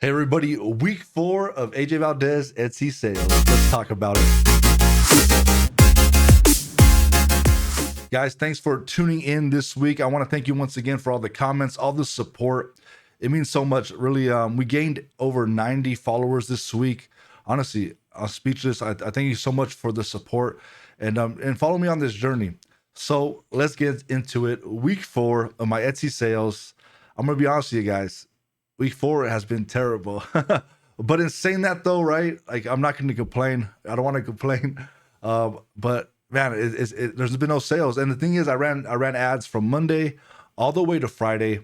Hey everybody, week 4 of AJ Valdez Etsy sales. Let's talk about it. Guys, thanks for tuning in this week. I want to thank you once again for all the comments, all the support. It means so much. Really, we gained over 90 followers this week. Honestly, I'm speechless. I thank you so much for the support and follow me on this journey. So let's get into it. Week 4 of my Etsy sales. I'm gonna be honest with you guys. Week 4 has been terrible. But in saying that though, right? Like I'm not going to complain. I don't want to complain. But man, there's been no sales. And the thing is, I ran ads from Monday all the way to Friday.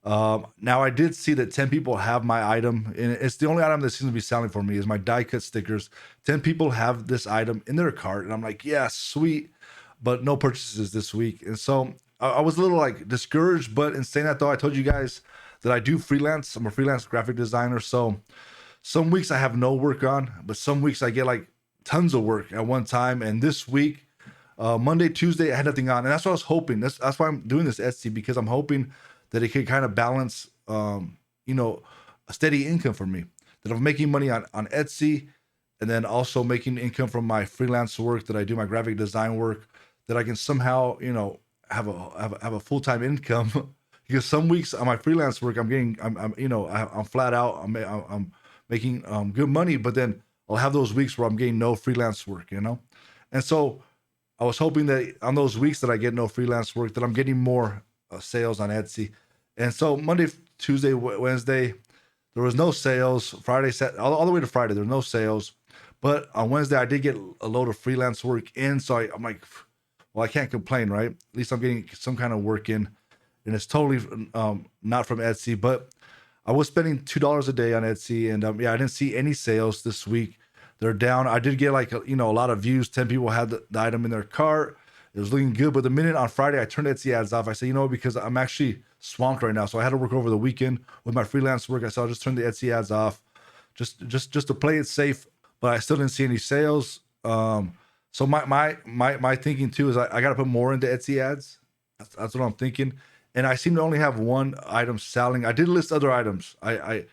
Now I did see that 10 people have my item, and it's the only item that seems to be selling for me is my die cut stickers. 10 people have this item in their cart, and I'm like, yeah, sweet, but no purchases this week. And so I was a little like discouraged. But in saying that though, I told you guys that I do freelance. I'm a freelance graphic designer. So some weeks I have no work on, but some weeks I get like tons of work at one time. And this week, Monday, Tuesday, I had nothing on. And that's what I was hoping. That's why I'm doing this Etsy, because I'm hoping that it could kind of balance, a steady income for me. That I'm making money on Etsy, and then also making income from my freelance work that I do, my graphic design work, that I can somehow, have a full-time income. Because some weeks on my freelance work, I'm flat out. I'm making good money, but then I'll have those weeks where I'm getting no freelance work, and so I was hoping that on those weeks that I get no freelance work, that I'm getting more sales on Etsy. And so Monday, Tuesday, Wednesday, there was no sales. Friday, all the way to Friday, there were no sales. But on Wednesday, I did get a load of freelance work in. So I'm like, well, I can't complain, right? At least I'm getting some kind of work in, and it's totally not from Etsy. But I was spending $2 a day on Etsy, and I didn't see any sales this week. They're down. I did get like a lot of views. 10 people had the item in their cart. It was looking good. But the minute on Friday I turned Etsy ads off, I said, because I'm actually swamped right now, so I had to work over the weekend with my freelance work. I said I'll just turn the Etsy ads off, just to play it safe. But I still didn't see any sales. So my thinking too is I got to put more into Etsy ads. That's what I'm thinking. And I seem to only have one item selling. I did list other items. I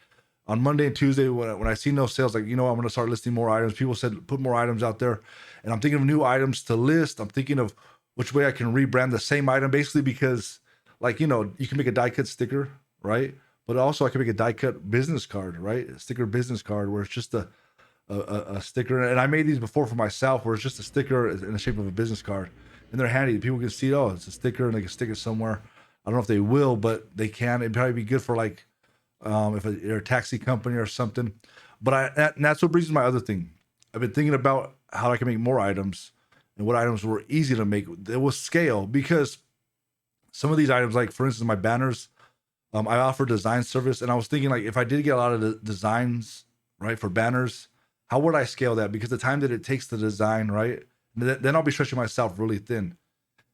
on Monday and Tuesday when I see no sales, like I'm going to start listing more items. People said put more items out there, and I'm thinking of new items to list. I'm thinking of which way I can rebrand the same item, basically, because you can make a die cut sticker, right? But also I can make a die cut business card, right? A sticker business card where it's just a sticker. And I made these before for myself, where it's just a sticker in the shape of a business card, and they're handy. People can see, oh, it's a sticker, and they can stick it somewhere. I don't know if they will, but they can. It'd probably be good for if you're a taxi company or something. But and that's what brings me to my other thing. I've been thinking about how I can make more items and what items were easy to make. It was scale, because some of these items, like for instance, my banners, I offer design service, and I was thinking like if I did get a lot of designs right for banners, how would I scale that? Because the time that it takes to design, right, then I'll be stretching myself really thin.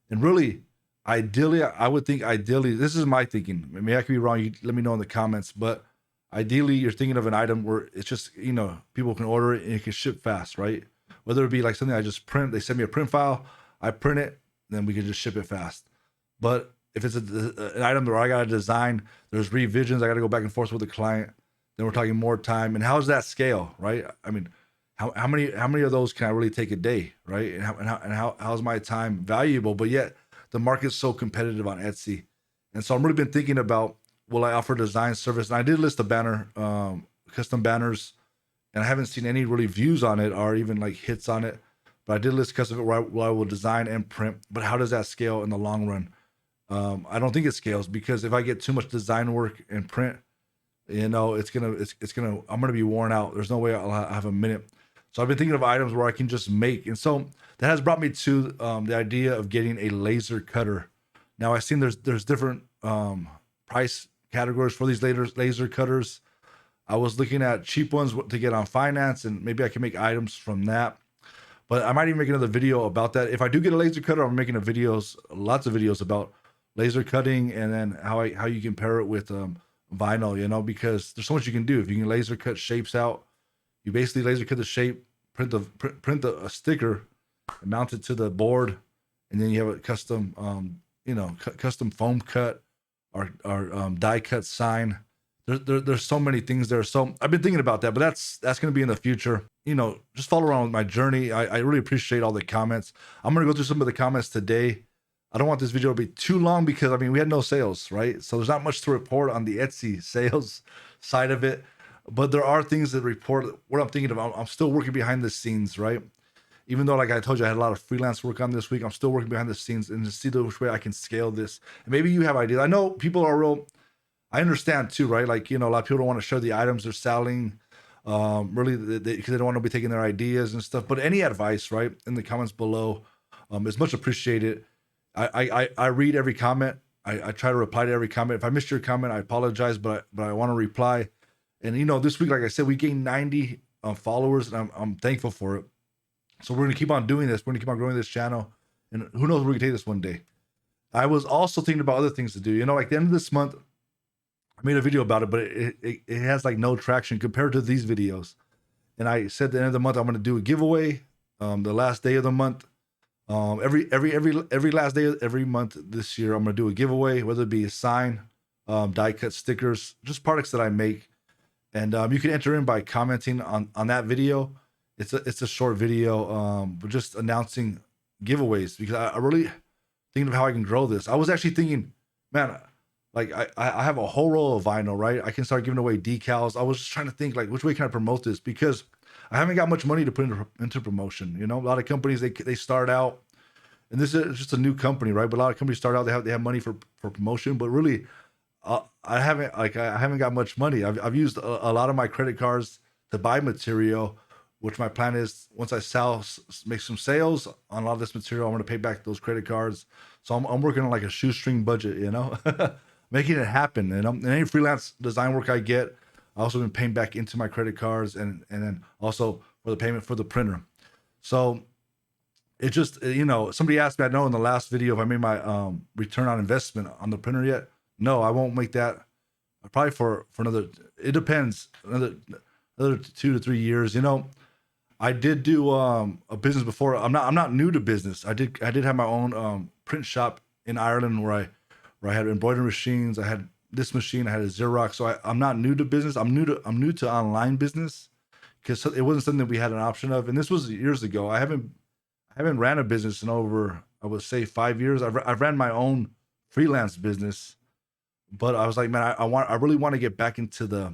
And really, ideally, I would think ideally, this is my thinking. Maybe I could be wrong. You let me know in the comments. But ideally, you're thinking of an item where it's just people can order it and it can ship fast, right? Whether it be like something I just print, they send me a print file, I print it, then we can just ship it fast. But if it's an item where I got to design, there's revisions, I got to go back and forth with the client, then we're talking more time. And how's that scale, right? I mean, how many of those can I really take a day, right? And how's my time valuable? But yet the market's so competitive on Etsy, and so I'm really been thinking about, will I offer design service? And I did list a banner, custom banners, and I haven't seen any really views on it or even like hits on it. But I did list custom where I will design and print. But how does that scale in the long run? I don't think it scales, because if I get too much design work and print, I'm gonna be worn out. There's no way I'll have a minute. So I've been thinking of items where I can just make, and so that has brought me to the idea of getting a laser cutter. Now I've seen there's different price categories for these laser cutters. I was looking at cheap ones to get on finance, and maybe I can make items from that. But I might even make another video about that. If I do get a laser cutter, I'm making lots of videos about laser cutting, and then how you can pair it with vinyl, because there's so much you can do. If you can laser cut shapes out, you basically laser cut the shape, print a sticker, and mount it to the board, and then you have a custom custom foam cut or die cut sign there's so many things there. So I've been thinking about that, but that's going to be in the future. Just follow around with my journey. I really appreciate all the comments. I'm going to go through some of the comments today. I don't want this video to be too long because we had no sales, right? So there's not much to report on the Etsy sales side of it, but there are things that report what I'm thinking about. I'm still working behind the scenes, right? Even though, like I told you, I had a lot of freelance work on this week, I'm still working behind the scenes and to see which way I can scale this. And maybe you have ideas. I know people are I understand too, right? Like, a lot of people don't want to share the items they're selling, really, because they don't want to be taking their ideas and stuff. But any advice, right, in the comments below is much appreciated. I read every comment. I try to reply to every comment. If I missed your comment, I apologize, but I want to reply. And this week, like I said, we gained 90 followers, and I'm thankful for it. So we're gonna keep on doing this. We're gonna keep on growing this channel, and who knows where we can take this one day. I was also thinking about other things to do. Like the end of this month, I made a video about it, but it has like no traction compared to these videos. And I said at the end of the month I'm gonna do a giveaway. The last day of the month, every last day of every month this year, I'm gonna do a giveaway, whether it be a sign, die cut stickers, just products that I make. And you can enter in by commenting on that video. It's a short video, but just announcing giveaways, because I really thinking of how I can grow this. I was actually thinking, man, like I have a whole roll of vinyl, right? I can start giving away decals. I was just trying to think, like, which way can I promote this? Because I haven't got much money to put into promotion. A lot of companies, they start out, and this is just a new company, right? But a lot of companies start out, they have money for promotion, but really, I haven't got much money. I've used a lot of my credit cards to buy material, which my plan is, once I make some sales on a lot of this material, I'm going to pay back those credit cards. So I'm working on like a shoestring budget, making it happen. And any freelance design work I get, I also been paying back into my credit cards, and then also for the payment for the printer. So it just, somebody asked me, I know in the last video, if I made my return on investment on the printer yet. No, I won't make that. Probably for another, it depends, another 2 to 3 years. I did do a business before. I'm not new to business. I did have my own print shop in Ireland where I had embroidery machines. I had this machine. I had a Xerox. So I'm not new to business. I'm new to online business, because it wasn't something that we had an option of. And this was years ago. I haven't ran a business in over, I would say, 5 years. I've ran my own freelance business, but I was like, man, I really want to get back into the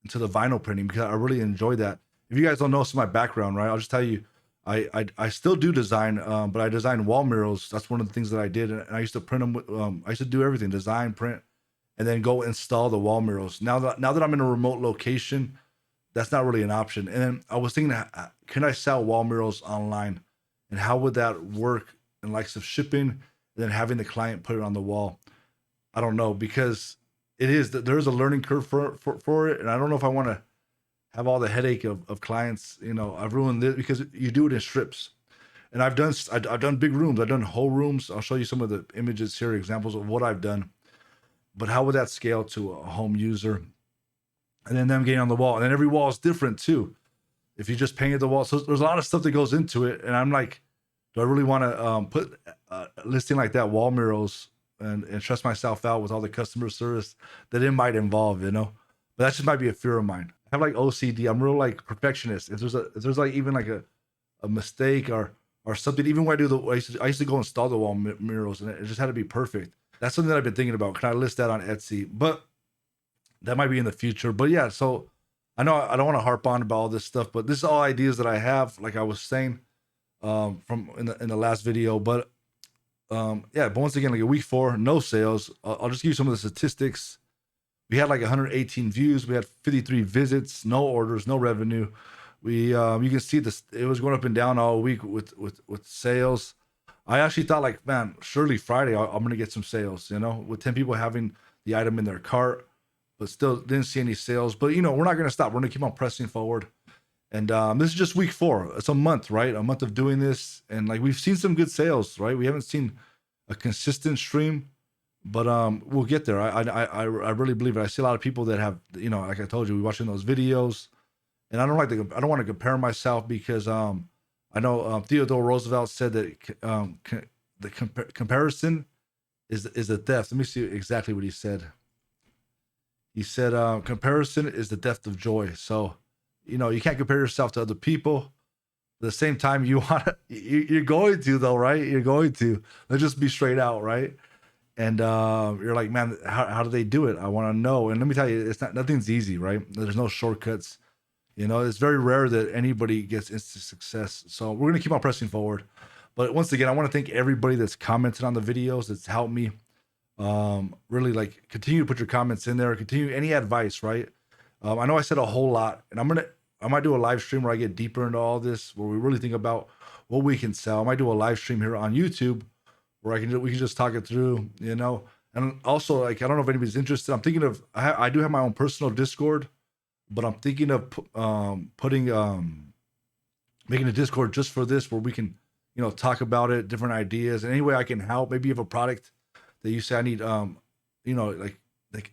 vinyl printing, because I really enjoy that. If you guys don't know some of my background, right, I'll just tell you, I still do design, but I design wall murals. That's one of the things that I did, and I used to print them. I used to do everything: design, print, and then go install the wall murals. Now that I'm in a remote location, that's not really an option. And then I was thinking, can I sell wall murals online, and how would that work in likes of shipping, and then having the client put it on the wall? I don't know, because there's a learning curve for it, and I don't know if I want to have all the headache of clients. I've ruined this because you do it in strips, and I've done big rooms, I've done whole rooms. I'll show you some of the images here, examples of what I've done. But how would that scale to a home user, and then them getting on the wall? And then every wall is different too. If you just painted the wall, so there's a lot of stuff that goes into it. And I'm like, do I really want to put a listing like that, wall murals, and stress myself out with all the customer service that it might involve? But that just might be a fear of mine. I have like OCD. I'm real like perfectionist. If there's like even like a mistake or something, even when I used to go install the wall murals, and it just had to be perfect. That's something that I've been thinking about. Can I list that on Etsy? But that might be in the future. But yeah, so I know I don't want to harp on about all this stuff, but this is all ideas that I have, like I was saying from in the last video. But yeah, but once again, like a week 4, no sales. I'll just give you some of the statistics. We had like 118 views. We had 53 visits, no orders, no revenue. We you can see this, it was going up and down all week with sales. I actually thought, like, man, surely Friday I'm gonna get some sales, with 10 people having the item in their cart, but still didn't see any sales. But we're not gonna stop. We're gonna keep on pressing forward. And this is just week 4. It's a month, right? A month of doing this, and like we've seen some good sales, right? We haven't seen a consistent stream, but we'll get there. I really believe it. I see a lot of people that have, like I told you, we watching those videos, and I don't want to compare myself, because I know Theodore Roosevelt said that the comparison is the theft. Let me see exactly what he said. He said, comparison is the death of joy. So, you can't compare yourself to other people. At the same time, you're going to though, right? You're going to. Let's just be straight out, right? And you're like, man, how do they do it? I want to know. And let me tell you, nothing's easy, right? There's no shortcuts. It's very rare that anybody gets instant success. So we're gonna keep on pressing forward. But once again, I want to thank everybody that's commented on the videos. That's helped me. Really, like, continue to put your comments in there. Continue any advice, right? I know I said a whole lot, and I might do a live stream where I get deeper into all this, where we really think about what we can sell. I might do a live stream here on YouTube where we can just talk it through, And also, like, I don't know if anybody's interested. I'm thinking of I do have my own personal Discord, but I'm thinking of putting making a Discord just for this, where we can talk about it, different ideas, and any way I can help. Maybe you have a product that you say I need, like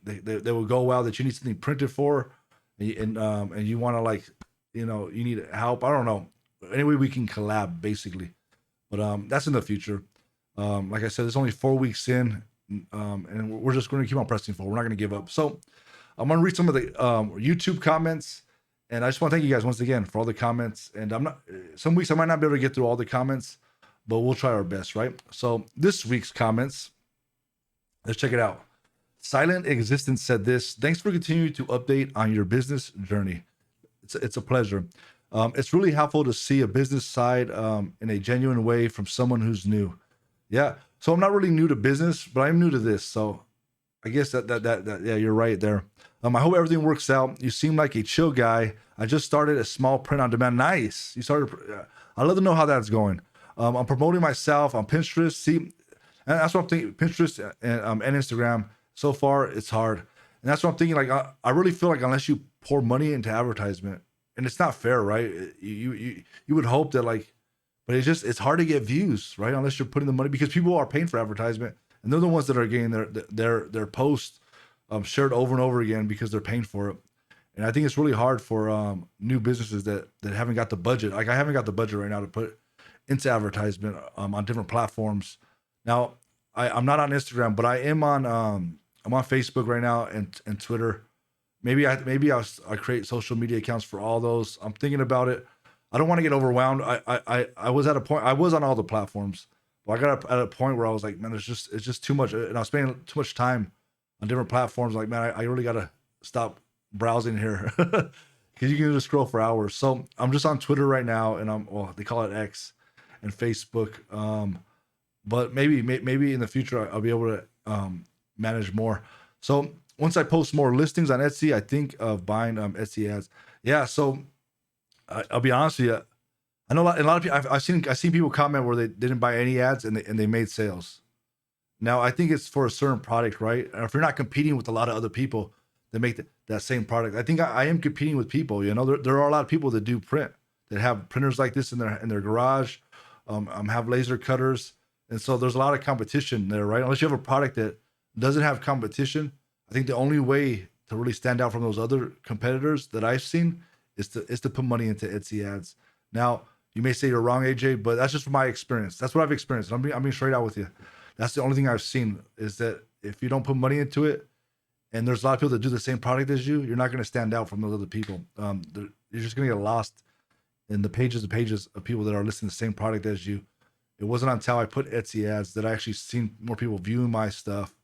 they will go well, that you need something printed for, and you want to, like, you need help. I don't know. Anyway, we can collab basically, but that's in the future. Like I said, it's only 4 weeks in, and we're just going to keep on pressing forward. We're not going to give up. So I'm going to read some of the YouTube comments, and I just want to thank you guys once again for all the comments. And some weeks I might not be able to get through all the comments, but we'll try our best, right? So this week's comments, let's check it out. Silent Existence said this: thanks for continuing to update on your business journey. It's a pleasure. It's really helpful to see a business side in a genuine way from someone who's new. Yeah. So I'm not really new to business, but I'm new to this. So I guess that yeah, you're right there. I hope everything works out. You seem like a chill guy. I just started a small print on demand. Nice. You started. I'd love to know how that's going. I'm promoting myself on Pinterest. See, and that's what I'm thinking. Pinterest and Instagram. So far, it's hard, and that's what I'm thinking. Like, I really feel like unless you pour money into advertisement, and it's not fair, right? You would hope that, like, but it's hard to get views, right? Unless you're putting the money, because people are paying for advertisement, and they're the ones that are getting their posts shared over and over again because they're paying for it. And I think it's really hard for new businesses that haven't got the budget. Like, I haven't got the budget right now to put into advertisement on different platforms. Now, I'm not on Instagram, but I am on I'm on Facebook right now and Twitter. Maybe I'll create social media accounts for all those. I'm thinking about it. I don't want to get overwhelmed. I was at a point. I was on all the platforms, but I got at a point where I was like, man, it's just too much, and I was spending too much time on different platforms. Like, man, I really gotta stop browsing here, because you can just scroll for hours. So I'm just on Twitter right now, and they call it X, and Facebook. But maybe in the future I'll be able to manage more. So once I post more listings on Etsy, I think of buying Etsy ads. Yeah. So I'll be honest with you. I know a lot of people. I've seen people comment where they didn't buy any ads and they made sales. Now, I think it's for a certain product, right? And if you're not competing with a lot of other people that make that same product, I think I am competing with people. There are a lot of people that do print, that have printers like this in their garage, have laser cutters, and so there's a lot of competition there, right? Unless you have a product that doesn't have competition, I think the only way to really stand out from those other competitors that I've seen is to put money into Etsy ads. Now, you may say you're wrong, AJ, but that's just from my experience. That's what I've experienced. I'm being straight out with you. That's the only thing I've seen, is that if you don't put money into it, and there's a lot of people that do the same product as you, you're not going to stand out from those other people. You're just going to get lost in the pages and pages of people that are listing the same product as you. It wasn't until I put Etsy ads that I actually seen more people viewing my stuff.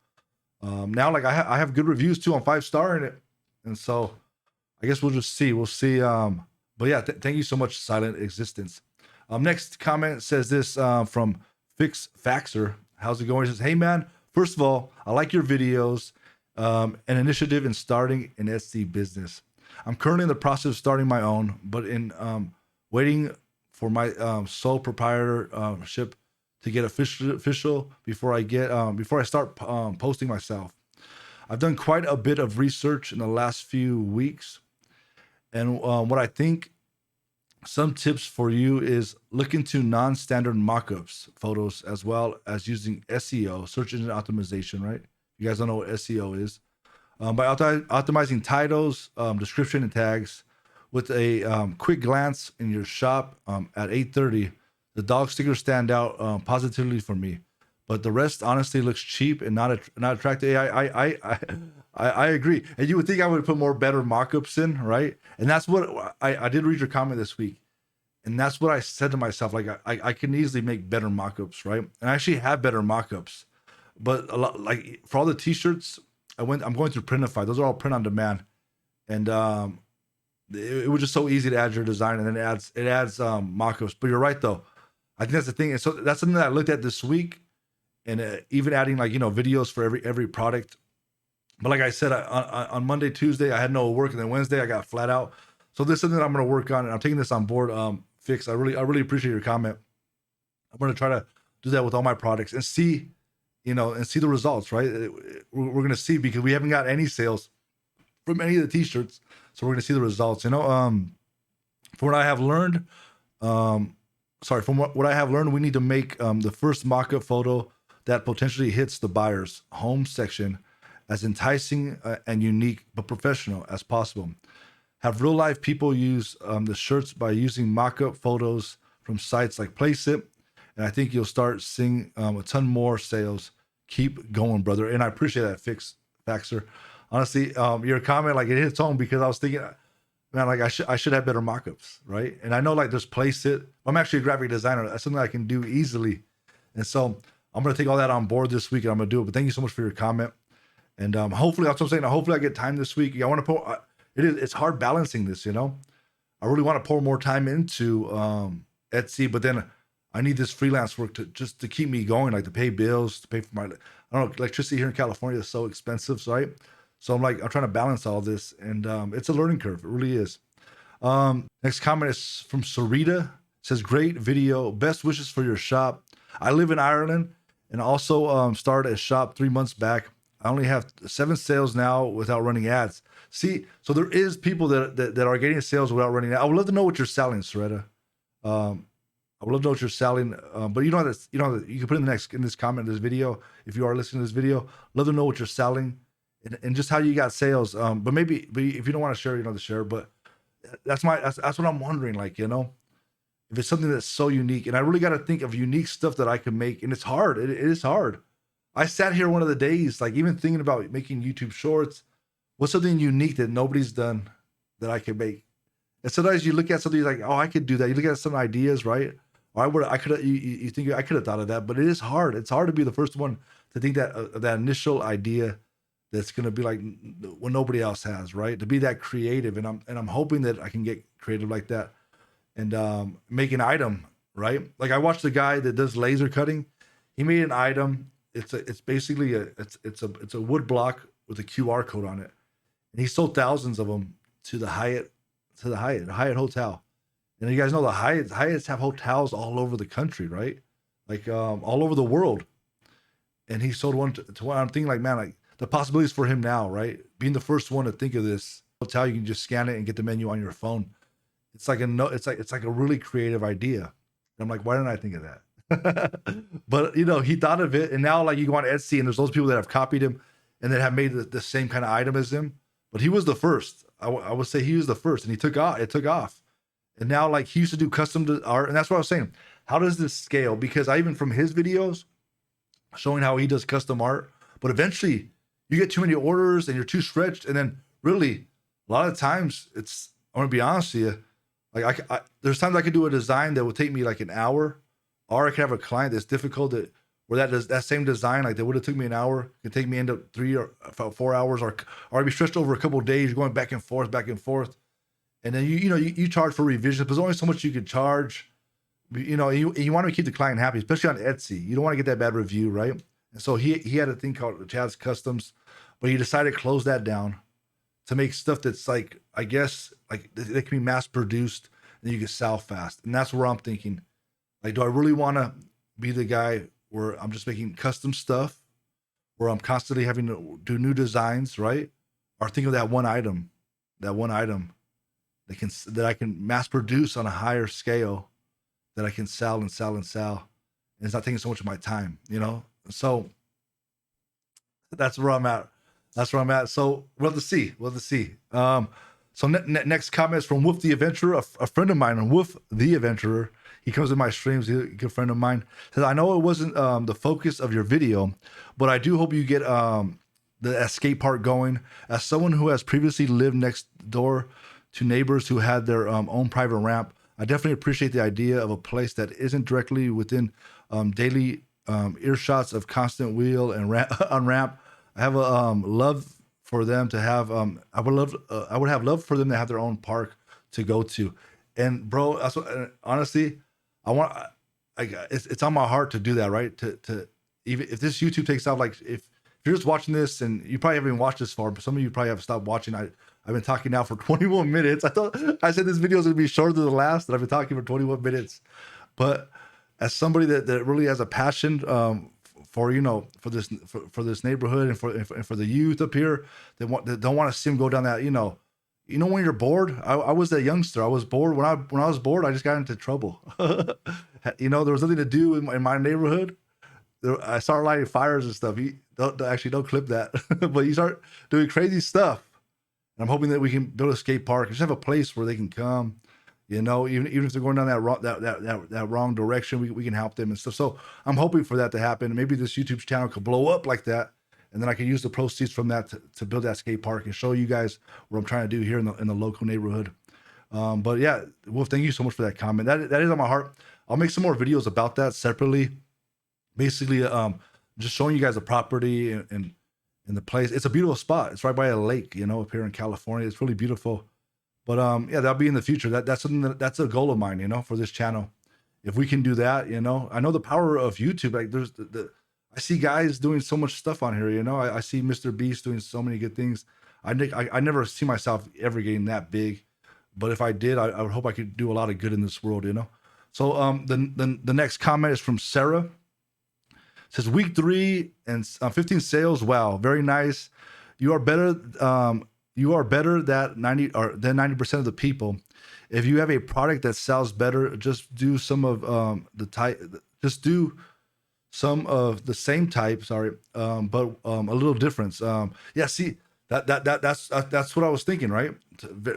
Now, like, I have good reviews too on 5-star in it, and so I guess we'll just see. We'll see. But yeah, thank you so much, Silent Existence. Next comment says this from Fix Faxer. How's it going? He says, hey man, first of all, I like your videos. An initiative in starting an Etsy business. I'm currently in the process of starting my own, but in waiting for my sole proprietorship to get official before I start posting myself. I've done quite a bit of research in the last few weeks, and what I think some tips for you is look into non-standard mockups photos, as well as using SEO, search engine optimization, right? You guys don't know what SEO is. By optimizing titles, description, and tags. With a quick glance in your shop at 8:30, the dog stickers stand out positively for me. but the rest honestly looks cheap and not attractive. Yeah, I agree. And you would think I would put more better mock-ups in, right? And that's what I did read your comment this week. And that's what I said to myself. Like I can easily make better mock-ups, right? And I actually have better mock-ups. But a lot, like for all the t-shirts, I'm going through Printify. Those are all print on demand. And it was just so easy to add your design, and then it adds mock-ups. But you're right though. I think that's the thing. And so that's something that I looked at this week, and even adding like videos for every product. But like I said, on Monday, Tuesday, I had no work, and then Wednesday I got flat out. So this is something that I'm going to work on, and I'm taking this on board. Fix. I really appreciate your comment. I'm going to try to do that with all my products and see, and see the results. Right, we're going to see, because we haven't got any sales from any of the t-shirts, so we're going to see the results. From what I have learned, from what I have learned, we need to make the first mock-up photo that potentially hits the buyer's home section as enticing and unique but professional as possible. Have real life people use the shirts by using mock-up photos from sites like Placeit, and I think you'll start seeing a ton more sales. Keep going, brother. And I appreciate that, Faxer. Honestly, your comment, like, it hits home, because I was thinking, man, like I should have better mock-ups, right? And I know, like, there's Placeit. I'm actually a graphic designer. That's something I can do easily, and so I'm gonna take all that on board this week, and I'm gonna do it. But thank you so much for your comment, and hopefully, that's what I'm saying. Hopefully, I get time this week. I want to put. It's hard balancing this, I really want to pour more time into Etsy, but then I need this freelance work to keep me going, like to pay bills, to pay for my, I don't know, electricity here in California is so expensive, right? So I'm trying to balance all this, and it's a learning curve. It really is. Next comment is from Sarita. It says, great video. Best wishes for your shop. I live in Ireland and also started a shop 3 months back. I only have 7 sales now without running ads. See, so there is people that are getting sales without running ads. I would love to know what you're selling, Sarita. I would love to know what you're selling, but you can put in this comment, this video, if you are listening to this video. Love to know what you're selling, and just how you got sales. But if you don't want to share, to share. But that's what I'm wondering. Like, if it's something that's so unique, and I really got to think of unique stuff that I can make, and it's hard. It is hard. I sat here one of the days, like, even thinking about making YouTube shorts. What's something unique that nobody's done that I can make? And sometimes you look at something like, oh, I could do that. You look at some ideas, right? Or I could. You think I could have thought of that, but it is hard. It's hard to be the first one to think that initial idea that's going to be like what nobody else has, right? To be that creative, and I'm hoping that I can get creative like that, and make an item, right? Like, I watched the guy that does laser cutting. He made an item. It's basically a wood block with a QR code on it, and he sold thousands of them to the Hyatt Hotel. And you guys know the Hyatts have hotels all over the country, right? Like all over the world. And he sold one to one. I'm thinking, like, man, like, the possibilities for him now, right? Being the first one to think of this hotel, you can just scan it and get the menu on your phone. It's like a really creative idea. And I'm like, why didn't I think of that? But he thought of it, and now, like, you go on Etsy and there's those people that have copied him and that have made the same kind of item as him. But he was the first. I would say he was the first, and he took off. It took off. And now, like, he used to do custom art, and that's what I was saying. How does this scale? Because even from his videos showing how he does custom art, but eventually you get too many orders and you're too stretched, and then really a lot of times I'm gonna be honest with you, like, there's times I could do a design that would take me like an hour, or I could have a client that's difficult where that same design, like, that would have took me an hour, could take me into 3 or 4 hours, or I'd be stretched over a couple of days, going back and forth. And then you charge for revisions, but there's only so much you can charge. You want to keep the client happy, especially on Etsy. You don't want to get that bad review, right? And so he had a thing called Chad's Customs, but he decided to close that down to make stuff that's, like, I guess, like, they can be mass produced and you can sell fast. And that's where I'm thinking, like, do I really want to be the guy where I'm just making custom stuff, where I'm constantly having to do new designs, right? Or think of that one item that I can mass produce on a higher scale, that I can sell. And it's not taking so much of my time, So that's where I'm at. So we'll have to see. So next comment is from Wolf the Adventurer, a friend of mine, Wolf the Adventurer. He comes in my streams, he's a good friend of mine. Says, I know it wasn't the focus of your video, but I do hope you get the escape park going. As someone who has previously lived next door to neighbors who had their own private ramp, I definitely appreciate the idea of a place that isn't directly within daily earshots of constant wheel and on ramp. I have a love for them to have. I would have love for them to have their own park to go to. And bro, that's what, honestly, I want. It's on my heart to do that, right? To even if this YouTube takes off, like if you're just watching this and you probably haven't even watched this far, but some of you probably have stopped watching. I've been talking now for 21 minutes. I said this video is gonna be shorter than the last, and I've been talking for 21 minutes. But as somebody that really has a passion for for this neighborhood and for the youth up here that don't want to see them go down that when you're bored. I was that youngster. I was bored when I was bored. I just got into trouble. There was nothing to do in my neighborhood. I started lighting fires and stuff. Don't clip that. But you start doing crazy stuff. And I'm hoping that we can build a skate park, just have a place where they can come. Even if they're going down that wrong direction, we can help them and stuff. So I'm hoping for that to happen. Maybe this YouTube channel could blow up like that, and then I can use the proceeds from that to build that skate park and show you guys what I'm trying to do here in the local neighborhood. But yeah, Wolf, thank you so much for that comment. That is on my heart. I'll make some more videos about that separately. Basically, just showing you guys the property and the place. It's a beautiful spot. It's right by a lake, up here in California. It's really beautiful. But yeah, that'll be in the future. That's something that's a goal of mine, for this channel. If we can do that, I know the power of YouTube. Like there's I see guys doing so much stuff on here. I see Mr. Beast doing so many good things. I never see myself ever getting that big, but if I did, I would hope I could do a lot of good in this world. So the next comment is from Sarah. It says week 3 and 15 sales. Wow, very nice. You are better. You are better than 90% of the people. If you have a product that sells better, just do some of some of the same type. Sorry, but a little difference. Yeah, see that's what I was thinking, right?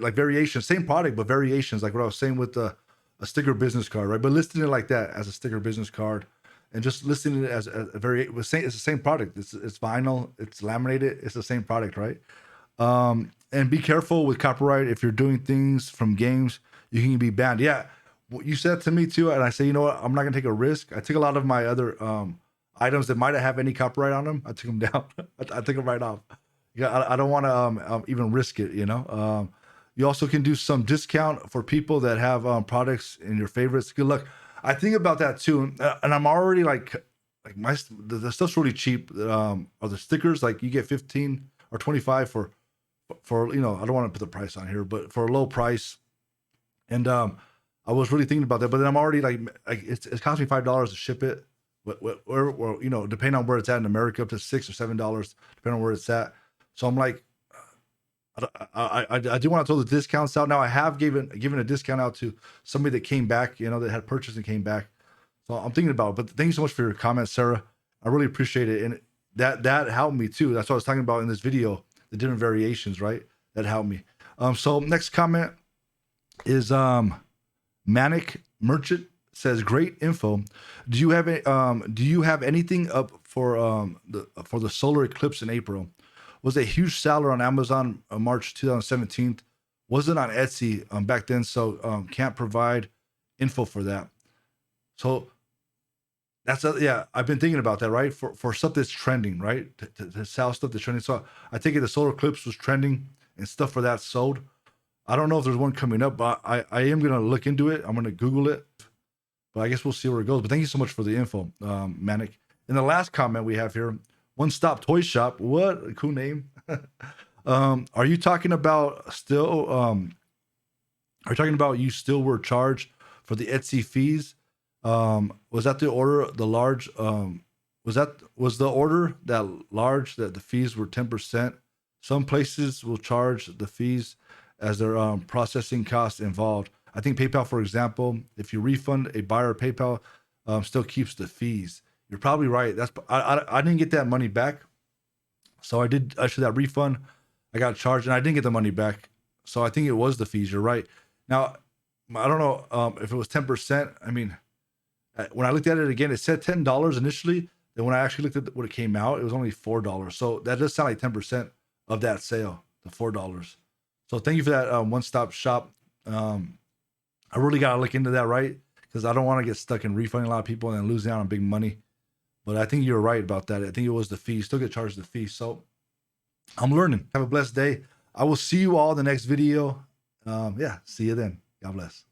Like variations, same product but variations, like what I was saying with a sticker business card, right? But listing it like that as a sticker business card, and just listing it as a it's the same product. It's vinyl, it's laminated, it's the same product, right? And be careful with copyright. If you're doing things from games, you can be banned. Yeah, you said to me too, and I say, what? I'm not gonna take a risk. I took a lot of my other items that might have any copyright on them. I took them down. I took them right off. Yeah, I don't want to even risk it. You also can do some discount for people that have products in your favorites. Good luck. I think about that too, and I'm already like the stuff's really cheap. Are the stickers, like you get 15 or 25 for I don't want to put the price on here, but for a low price. And I was really thinking about that, but then I'm already like it's cost me $5 to ship it, or depending on where it's at in America, up to $6 or $7 depending on where it's at. So I'm like, I do want to throw the discounts out. Now I have given a discount out to somebody that came back, that had purchased and came back. So I'm thinking about it. But thank you so much for your comments, Sarah. I really appreciate it, and that helped me too. That's what I was talking about in this video, the different variations, right? That helped me. So next comment is Manic Merchant. Says great info. Do you have anything up for the solar eclipse in April? Was a huge seller on Amazon March 2017. Wasn't on Etsy back then, so can't provide info for that. So that's I've been thinking about that, right? For stuff that's trending, right? To sell stuff that's trending. So I think the solar eclipse was trending and stuff for that sold. I don't know if there's one coming up, but I am gonna look into it. I'm gonna Google it, but I guess we'll see where it goes. But thank you so much for the info, Manic. And the last comment we have here, One Stop Toy Shop. What a cool name. Are you talking about still? Are you talking about you still were charged for the Etsy fees? Was that the order? The large? Was the order that large that the fees were 10%? Some places will charge the fees as their processing costs involved. I think PayPal, for example, if you refund a buyer, PayPal still keeps the fees. You're probably right. I didn't get that money back, so I should that refund. I got charged and I didn't get the money back. So I think it was the fees. You're right. Now, I don't know if it was 10%. I mean, when I looked at it again, it said $10 initially. Then when I actually looked at what it came out, it was only $4. So that does sound like 10% of that sale, the $4. So thank you for that one-stop shop. I really got to look into that, right? Because I don't want to get stuck in refunding a lot of people and then losing out on big money. But I think you're right about that. I think it was the fee. Still get charged the fee. So I'm learning. Have a blessed day. I will see you all in the next video. Yeah, see you then. God bless.